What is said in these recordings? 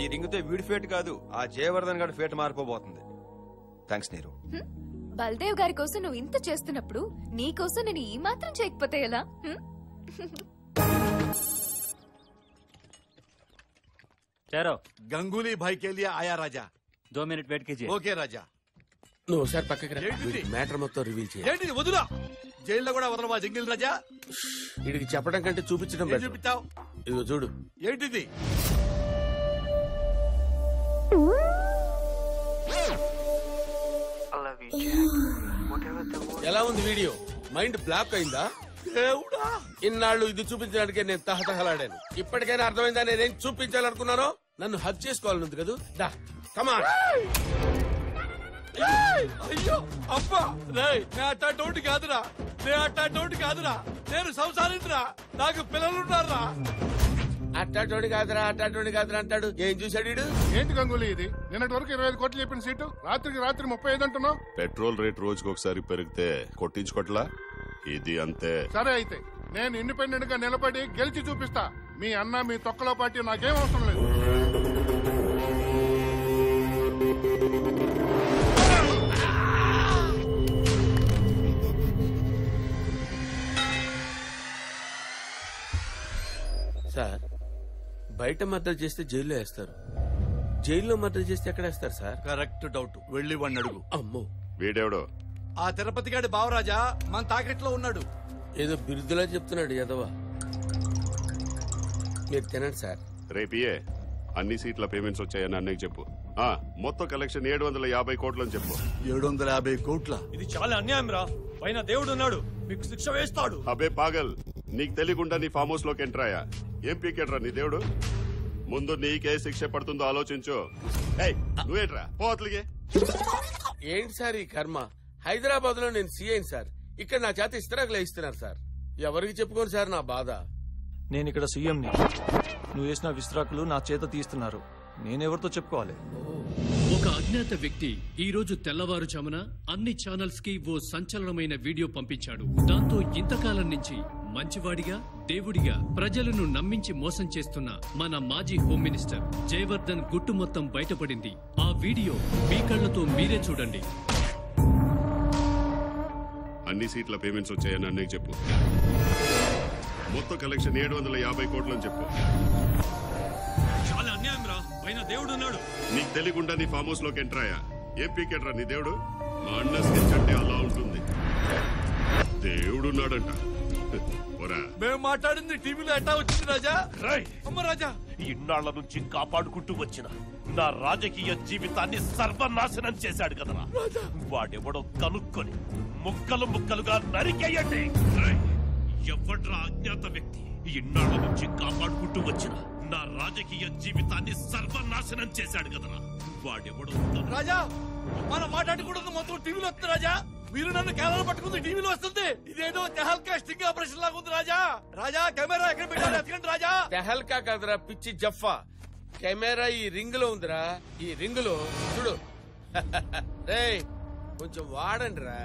ఈ రింగుతో వీడి ఫేట్ కాదు, ఆ జయవర్ధన్ గారి ఫేట్ మారిపోబోతుంది. థ్యాంక్స్ నీరు. బల్దేవ్ గారి కోసం నువ్వు ఇంత చేస్తున్నప్పుడు నీ కోసం నేను ఈ మాత్రం చేయకపోతే ఎలా? గంగూలీ భాయ్ కే లియే ఆయా రాజా. 2 मिनट वेट कीजिए. ఓకే రాజా. నువ్వు ఒకసారి పక్కకి రా. మ్యాటర్ మొత్తం రివీల్ చేయాలి. ఏంటిది వదులా? జైల్లో కూడా వదలవా జంగిల్ రాజా? వీడికి చెప్పడం కంటే చూపించడం బెటర్. చూపిస్తావు? ఇదిగో చూడు. ఏంటిది? ఎలా ఉంది వీడియో? మైండ్ బ్లాక్ అయిందా? దేవుడా, ఇన్నాళ్ళు ఇది చూపించడానికే నేను తహతహలాడాను. ఇప్పటికైనా అర్థమైందా నేనేం చూపించాలనుకున్నానో? నన్ను హక్ చేసుకోవాలనుంది కదా. దా కమాన్. అయ్యో అబ్బా, నేను అట్టాటోటి కాదురా, నేను సంసారించరా, నాకు పిల్లలున్నారా. అట్టాటోడి కాదురా అంటాడు. ఏం చూశాడు వీడు? ఏంటి గంగూలీ ఇది? నిన్నటి వరకు 25 కోట్లు చెప్పిన సీటు రాత్రికి రాత్రి 35 అంటున్నావు. పెట్రోల్ రేట్ రోజుకి ఒకసారి పెరిగితే కొట్టించుకోట్లా? ఇది అంతే. సరే అయితే నేను ఇండిపెండెంట్ గా నిలబడి గెలిచి చూపిస్తా. మీ అన్న మీ తొక్కలో పార్టీ నాకేం అవసరం లేదు. సార్, బయట మర్డర్ చేస్తే జైల్లో వేస్తారు, జైల్లో మర్డర్ చేస్తే ఎక్కడ వేస్తారు సార్? కరెక్ట్ డౌట్, వెళ్ళి వాడిని అడుగు. అమ్మో, వీడెవడో? ఆ తిరుపతి గాడి బావరాజా మన తాకెట్లో ఉన్నాడు. ఏదో బిరుదులా చెప్తున్నాడు ఎదవా. మీరు తినండి సార్. రేపియే అన్ని సీట్ల పేమెంట్స్ వచ్చాయని అన్నయ్య చెప్పు. మొత్తం కలెక్షన్ 750 కోట్లని చెప్పు. 750 కోట్ల? ఇది చాలా అన్యాయం రా. పైన దేవుడు ఉన్నాడు, మీకు శిక్ష వేస్తాడు. అబే పాగల్, నీకు తెలియకుండా నీ ఫామ్ హౌస్ లోకి ఎంటర్ అయ్యా. ఏం పీకెట్రా నీ దేవుడు? ముందు నీకే శిక్ష పడుతుందో ఆలోచించు. నువ్వేంట్రా పోతలిగే? ఏంటి సార్ ఈ కర్మ? హైదరాబాద్ లో నేను సీఐని సార్, ఇక్కడ నా చేత ఇస్తరాకులు ఇస్తున్నారు సార్. ఎవరికి చెప్పుకోను సార్ నా బాధ. నేను ఇక్కడ సీఎంని, నువ్వు వేసిన విస్త్రాకులు నా చేత తీస్తున్నారు, నేనెవరితో చెప్పుకోవాలి? ఒక అజ్ఞాత వ్యక్తి ఈ రోజు తెల్లవారుజామున అన్ని ఛానల్స్ కి ఓ సంచలనమైన వీడియో పంపించాడు. దాంతో ఇంతకాలం నుంచి మంచివాడిగా, దేవుడిగా ప్రజలను నమ్మించి మోసం చేస్తున్న మన మాజీ హోమ్ మినిస్టర్ జయవర్ధన్ గుట్టు మొత్తం బయటపడింది. ఆ వీడియో మీ కళ్లతో మీరే చూడండి. అన్ని సీట్ల పేమెంట్స్ వచ్చాయని అన్నయ్య చెప్పు. మొత్తం కలెక్షన్ 750 కోట్లని చెప్పు. చాలా అన్యాయం రా. పైన దేవుడు ఉన్నాడు. నీకు తెలియకుండా నీ ఫామ్ హౌస్ లోకి ఎంటర్ అయ్యా. ఏం పీకెట్రా నీ దేవుడు? మా అన్న స్కెచ్ అంటే అలా ఉంటుంది. దేవుడున్నాడంట. మేము మాట్లాడింది టీవీలో ఎట్టా వచ్చింది రాజా? అమ్మ రాజా, ఇన్నాళ్ల నుంచి కాపాడుకుంటూ వచ్చిన నా రాజకీయ జీవితాన్ని సర్వనాశనం చేశాడు కదరా. వాడెవడో కనుక్కొని ముక్కలు ముక్కలుగా నరికేయండి. ఎవడ్రా అజ్ఞాత వ్యక్తి? ఇన్నాళ్ల నుంచి కాపాడుకుంటూ వచ్చిన నా రాజకీయ జీవితాన్ని సర్వనాశనం చేశాడు కదరా. వాడెవడో రాజా, మనం మాట్లాడకూడదు మొత్తం టీవీలో వస్తుంది రాజా. మీరు నన్ను కేరళ పట్టుకుంది టీవీలో వస్తుంది. ఇదేదో తెహల్కా స్టింగ్ ఆపరేషన్ లాగా ఉంది రాజా. రాజా, కెమెరా ఎక్కడ పెట్టారు ఎతకండి రాజా. తెహల్కా కాదురా పిచ్చి జఫ్ఫా, కెమెరా ఈ రింగ్ లో ఉందిరా. ఈ రింగ్ లో చూడు. రే కొంచెం వాడండి రా.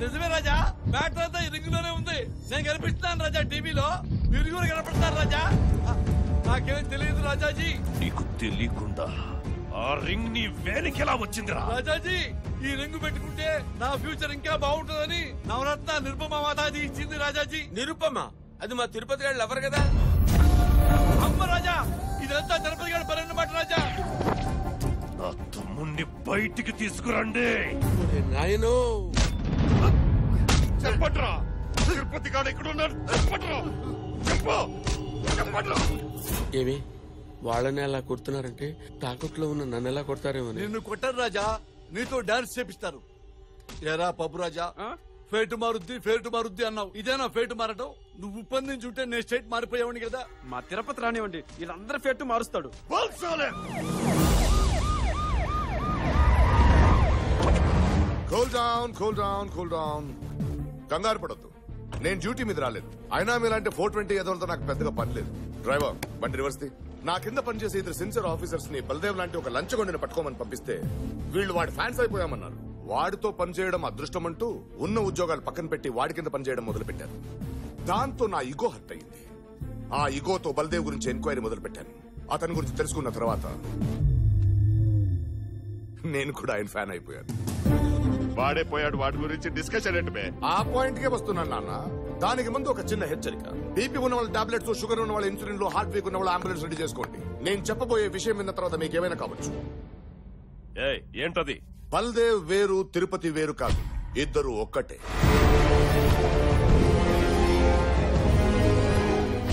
నిజమే రాజా, బ్యాటర్ అంతా ఈ రింగ్ లోనే ఉంది. నేను కనిపిస్తున్నాను రాజా టీవీలో, మీరు కూడా కనపడతారు రాజా. నాకేం తెలియదు రాజాజీ. నీకు తెలియకుండా ఆ రింగ్ నీ వేలికెలా వచ్చిందిరా? రాజాజీ, ఈ రింగ్ పెట్టుకుంటే నా ఫ్యూచర్ ఇంకా బాగుంటుందని నవరత్న నిరుపమ మాతాజీ ఇచ్చింది రాజాజీ. నిరుపమ? అది మా తిరుపతి గారు ఎవరు కదా. అమ్మ రాజా, ఇదంతా తిరుపతి గారి పని అన్నమాట రాజా. నా తమ్ముణ్ణి బయటికి తీసుకురండి. నాయనో, చెప్పట్రా తిరుపతి గాడు ఎక్కడున్నాడు? చెప్పట్రా, చెప్పు, చెప్పట్రా. ఏమి వాళ్ళని ఎలా కొడుతున్నారంటే తాకట్లో ఉన్న నన్ను ఎలా కొడతారేమో. నిన్ను కొట్టారు రాజా, నీతో డాన్స్ చేపిస్తారు. ఏరా పప్పు రాజా, ఫేటు మారుద్ది అన్నావు. ఇదేనా ఫేటు మారటం? నువ్వు ఉప్పందించుంటే నేను స్టేట్ మారిపోయావని కదా. మా తిరుపతి రానివ్వండి, వీళ్ళందరూ ఫేట్ మారుస్తాడు. Cool down. కంగారు పడొద్దు, నేను డ్యూటీ మీద రాలేదు. అయినా మీలాంటి 420 ఎదవలతో నాకు పెద్దగా పని లేదు. డ్రైవర్, బండి రివర్స్ ది. నా కింద పనిచేసే ఇద్దరు సిన్సియర్ ఆఫీసర్స్ ని బల్దేవ్ లాంటి ఒక లంచగొండిని పట్టుకోమని పంపిస్తే వీళ్ళు వాడి ఫ్యాన్స్ అయిపోయామన్నారు. వాడితో పనిచేయడం అదృష్టం అంటూ ఉన్న ఉద్యోగాలు పక్కన పెట్టి వాడి కింద పనిచేయడం మొదలు పెట్టారు. దాంతో నా ఈగో హర్ట్ అయింది. ఆ ఇగోతో బల్దేవ్ గురించి ఎంక్వైరీ మొదలు పెట్టాను. అతని గురించి తెలుసుకున్న తర్వాత నేను కూడా ఆయన ఫ్యాన్ అయిపోయాను. వాడే పోయాడు, వాడి గురించి డిస్కషన్ ఏంటి బే? ఆ పాయింట్ కే వస్తున్నాను నాన్న. దానికి ముందు ఒక చిన్న హెచ్చరిక. బీపీ ఉన్న వాళ్ళ టాబ్లెట్స్, షుగర్ ఉన్న వాళ్ళ ఇన్సులిన్ లో, హార్ట్ వీక్ ఉన్న వాళ్ళ అంబులెన్స్ రెడీ చేసుకోండి. నేను చెప్పబోయే విషయం విన్న తర్వాత మీకు ఏమైనా కావచ్చు. ఏంటది? బల్దేవ్ వేరు, తిరుపతి వేరు కాదు. ఇద్దరు ఒక్కటే.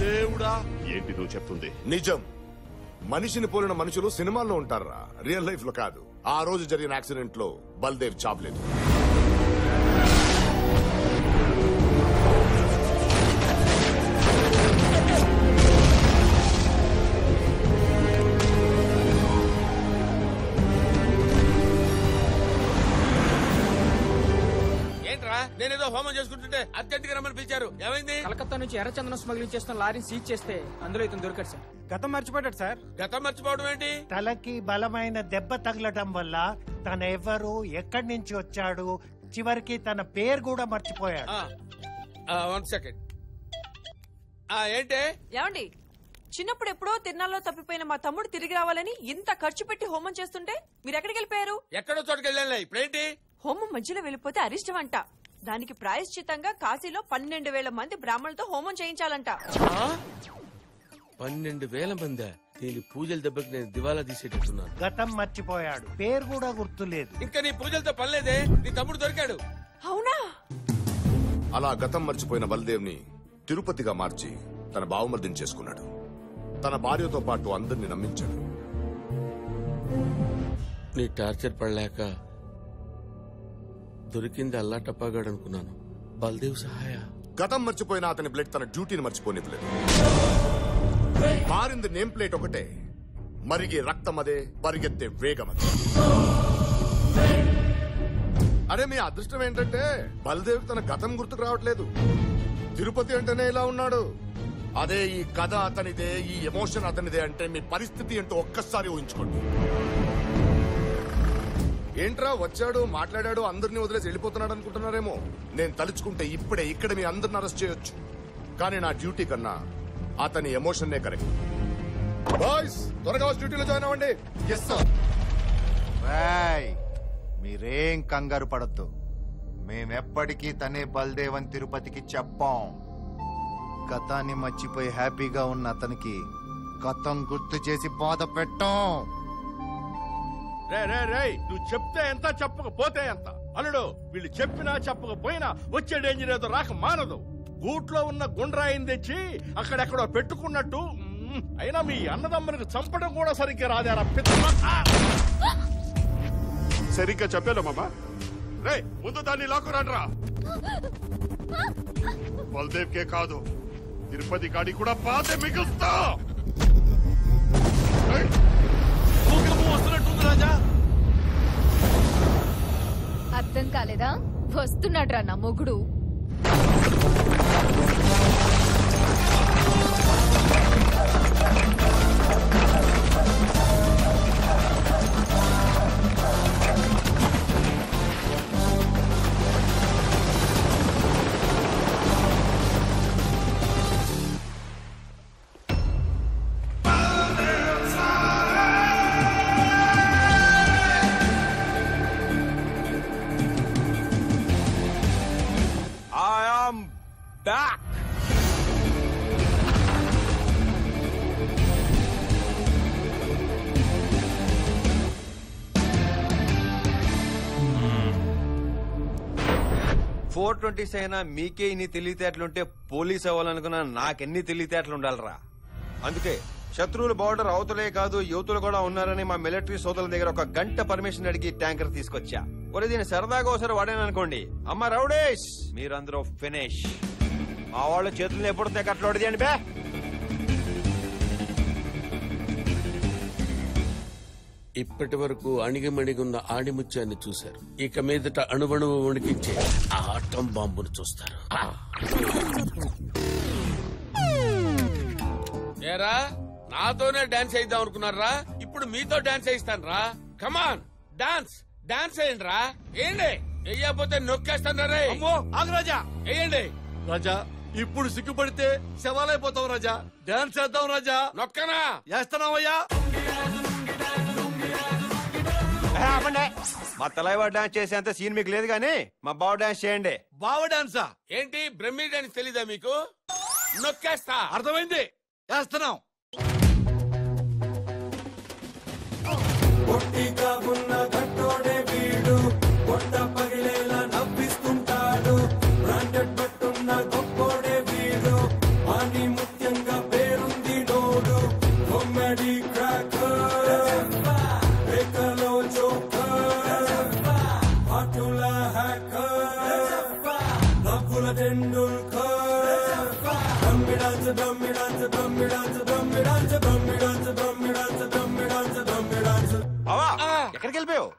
దేవుడా, ఏంటి నువ్వు చెప్తుంది? నిజం. మనిషిని పోలిన మనుషులు సినిమాల్లో ఉంటారా, రియల్ లైఫ్ లో కాదు. ఆ రోజు జరిగిన యాక్సిడెంట్ లో బల్దేవ్ చావలేదు. ఏంట్రా, నేనేదో హోమం చేసుకుంటుంటే అర్జెంట్ రమ్మని పిలిచారు. ఏమైంది? కలకత్తా నుంచి ఎర్రచందనం స్మగ్లింగ్ చేస్తున్న లారీని సీజ్ చేస్తే అందులో ఇతను దొరికాడు సార్. గతం మర్చిపోయాడు సార్. గతం మర్చిపోవడం ఏంటి? తలకి బలమైన దెబ్బ తగలటం వల్ల తన ఎవరు, ఎక్కడి నుంచి వచ్చాడు, చివరికి తన పేరు కూడా మర్చిపోయాడు. 1 సెకండ్. ఏంటే? ఏమండి, చిన్నప్పుడు ఎప్పుడో తిరునాళ్ళలో తప్పిపోయిన మా తమ్ముడు తిరిగి రావాలని ఇంత ఖర్చు పెట్టి హోమం చేస్తుంటే మీరు ఎక్కడికి వెళ్ళిపోయారు? ఎక్కడో చోటుకి వెళ్ళానులే. ఇప్పుడేంటి? హోమం మధ్యలో వెళ్ళిపోతే అరిష్టం అంట. దానికి ప్రాయశ్చితంగా కాశీలో 12,000 మంది బ్రాహ్మణులతో హోమం చేయించాలంట. 12,000 మంది? దీని పూజల దెబ్బకి నేను దివాలా తీసేటట్టున్నాను. గతం మర్చిపోయాడు, పేరు కూడా గుర్తులేదు. ఇంకా నీ పూజలతో పనిలేదే, నీ తమ్ముడు దొరికాడు. అవునా? అలా గతం మర్చిపోయిన బల్దేవ్ ని తిరుపతిగా మార్చి తన బావమర్దిని చేసుకున్నాడు. తన భార్యతో పాటు అందరిని నమ్మించాడు. నీ టార్చర్ పడలేక దొరికింది అల్లాటప్పగాడు అనుకున్నాను. బల్దేవ్ సహాయ. గతం మర్చిపోయిన అతని బ్లడ్ తన డ్యూటీని మర్చిపోనివ్వలేదు. మారింది నేమ్ ప్లేట్ ఒకటే, మరిగే రక్తమదే, పరిగెత్తే వేగమదే. అరే మీ అదృష్టం ఏంటంటే బల్దేవ్ తన గతం గుర్తుకు రావట్లేదు. తిరుపతి అంటేనే ఇలా ఉన్నాడు. అదే ఈ కథ అతనిదే, ఈ ఎమోషన్ అతనిదే అంటే మీ పరిస్థితి ఏంటో ఒక్కసారి ఊహించుకోండి. ఏంట్రా వచ్చాడు, మాట్లాడాడు, అందరినీ వదిలేసి వెళ్ళిపోతున్నాడు అనుకుంటున్నారేమో. నేను తలుచుకుంటే ఇప్పుడే ఇక్కడ మీ అందరిని అరెస్ట్ చేయొచ్చు. కానీ నా డ్యూటీ కన్నా అతని ఎమోషన్నే కరెక్ట్. బాయ్స్, త్వరగా డ్యూటీలో జాయిన్ అవ్వండి. Yes sir. మీరేం కంగారు పడద్దు. మేమెప్పటికీ తనే బల్దేవ్ అని తిరుపతికి చెప్పాం. గతాన్ని మర్చిపోయి హ్యాపీగా ఉన్న అతనికి గతం గుర్తు చేసి బాధ పెట్టాం. రే నువ్వు చెప్తే ఎంత, చెప్పకపోతే ఎంత. అల్లుడు, వీళ్ళు చెప్పినా చెప్పకపోయినా వచ్చే డేంజర్ ఏదో రాక మానదు. గూట్లో ఉన్న గుండ్రాయిని తెచ్చి అక్కడెక్కడో పెట్టుకున్నట్టు. అయినా మీ అన్నదమ్మునికి చంపడం కూడా సరిగ్గా రాదారా? సరిగ్గా చెప్పాను మామా. రే ముందు దాన్ని లాక్కురాడ్రా. బల్దేవ్ కే కాదు, తిరుపతి గాడి కూడా బాధే మిగులుస్తా. వస్తున్నట్టుంది రాజా. అర్థం కాలేదా? వస్తున్నాడ్రా నా మొగుడు. back. .420 అయినా మీకే ఇన్ని తెలివితేటలుంటే పోలీస్ అవ్వాలనుకున్నా నాకెన్ని తెలివితేటలు ఉండాలరా. అందుకే శత్రువులు బోర్డర్ అవతలే కాదు యువతులు కూడా ఉన్నారని మా మిలిటరీ సోదరుల దగ్గర ఒక గంట పర్మిషన్ అడిగి ట్యాంకర్ తీసుకొచ్చా. ఒరే దీన్ని సరదాగా ఒకసారి వాడాననుకోండి, అమ్మ రౌడేష్ మీరందరూ ఫినిష్. మా వాళ్ళ చేతుల్లో ఎప్పుడు అట్లా వడిదేయండి బే. ఇప్పటి వరకు అణిగిమణిగున్న ఆణిముత్యాన్ని చూశారు. ఇక మీదట అణువణువు వణికించే ఆటం బాంబును చూస్తారు. ఏరా నాతోనే డాన్స్ వేద్దాం అనుకున్నారా? ఇప్పుడు మీతో డాన్స్ వేయిస్తాను రా. కమాన్ డాన్స్ డాన్స్ వేయండి రా. వేయండి, వెయ్యకపోతే నొక్కేస్తాను రే. ఆగు రాజా. వేయండి రాజా, ఇప్పుడు సిగ్గుపడితే శవాలైపోతావు రాజా. డాన్స్ చేద్దాం రాజా. నొక్కనా చేస్తున్నావయ్యా. మా తలైవా డాన్స్ చేసేంత సీన్ మీకు లేదు కానీ మా బావ డాన్స్ చేయండి. బావ డాన్సా ఏంటి? బ్రహ్మీ డాన్స్ తెలీదా మీకు? నొక్కేస్తా. అర్థమైంది, చేస్తున్నాం. నవ్విస్తుంటాడు బ్రాండెడ్ పట్టున్న గొప్పోడే వీడు అని ముఖ్యంగా పేరుంది నోడు కామెడీ క్రాకర్ రేఖలో జోకర్ అటుల హ్యాకర్ నవ్వుల Tendulkar Brahmi dance Brahmi dance Brahmi dance Brahmi dance Brahmi dance Brahmi dance Brahmi dance Brahmi dance ఎక్కడికి వెళ్ళిపోయావు?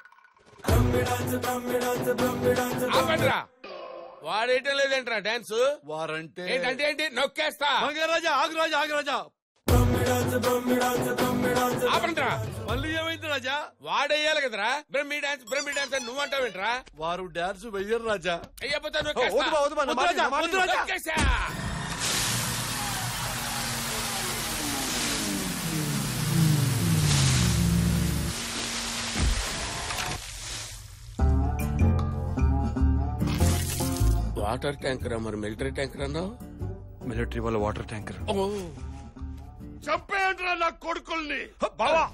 వాడేయటం లేదేంట్రా డాన్స్? వారంటే ఏంటంటే ఏంటి? నొక్కేస్తా. రాజా ఆగు రాజా ఆగు రాజా. ఆపండ్రా. మళ్ళీ ఏమైంది రాజా? వాడేయాలి కదరా బ్రహ్మీ డాన్స్ బ్రహ్మీ డాన్స్ అని నువ్వంటావేంట్రా? వారు డాన్స్ వెయ్యరు రాజా. అయ్యపోతా నొక్కేసా. వాటర్ ట్యాంకర్ మరి మిలిటరీ ట్యాంకర్ అన్నావు? మిలిటరీ వాళ్ళ వాటర్ ట్యాంకర్. చంపేయండిరా నా కొడుకుల్ని. బావా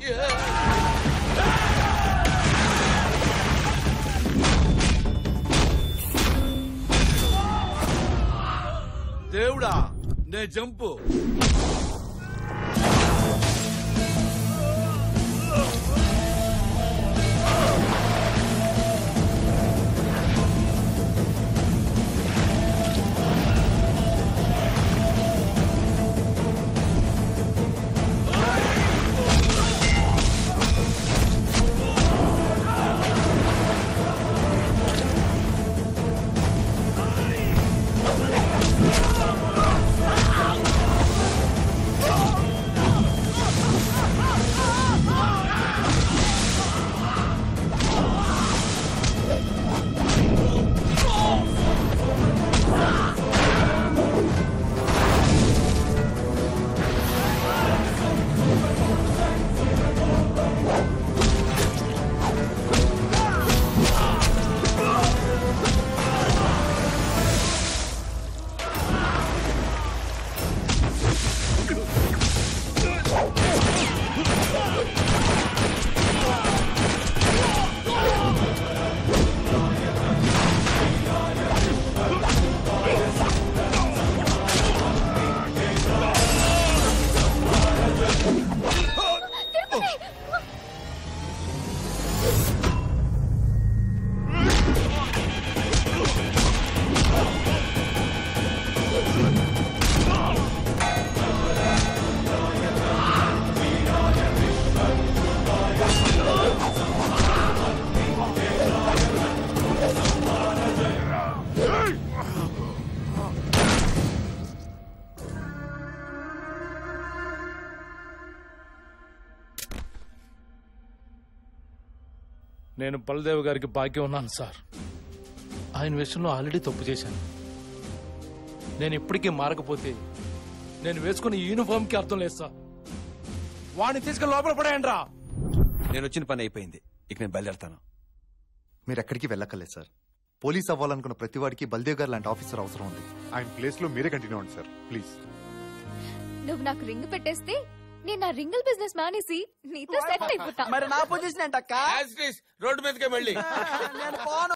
దేవుడా నే జంపు. నేను బలదేవ్ గారికి భాగ్యం ఉన్నాను సార్. ఆయన విషయంలో ఆల్రెడీ తప్పు చేశాను. నేను ఇప్పటికీ మారకపోతే నేను వేసుకున్న యూనిఫామ్ కి అర్థం లేదు సార్. వాడిని తీసుకుని లోపల పడేయండి రా. నేను వచ్చిన పని అయిపోయింది, ఇక నేను బయలుదేరుతాను. మీరు ఎక్కడికి వెళ్ళక్కర్లేదు సార్. పోలీస్ అవ్వాలనుకున్న ప్రతి వాడికి బల్దేవ్ గారు లాంటి ఆఫీసర్ అవసరం ఉంది. ఆయన ప్లేస్ లో మీరే కంటిన్యూ అవ్వండి సార్ ప్లీజ్. నువ్వు నాకు రింగ్ పెట్టేస్తే నేను నా రింగిల్ బిజినెస్ మానేసి నీతో సెట్ అయిపోతా. మరి నా పొజిషన్ ఏంటక్క? రోడ్డు మీదకే మళ్ళీ. నేను పోను.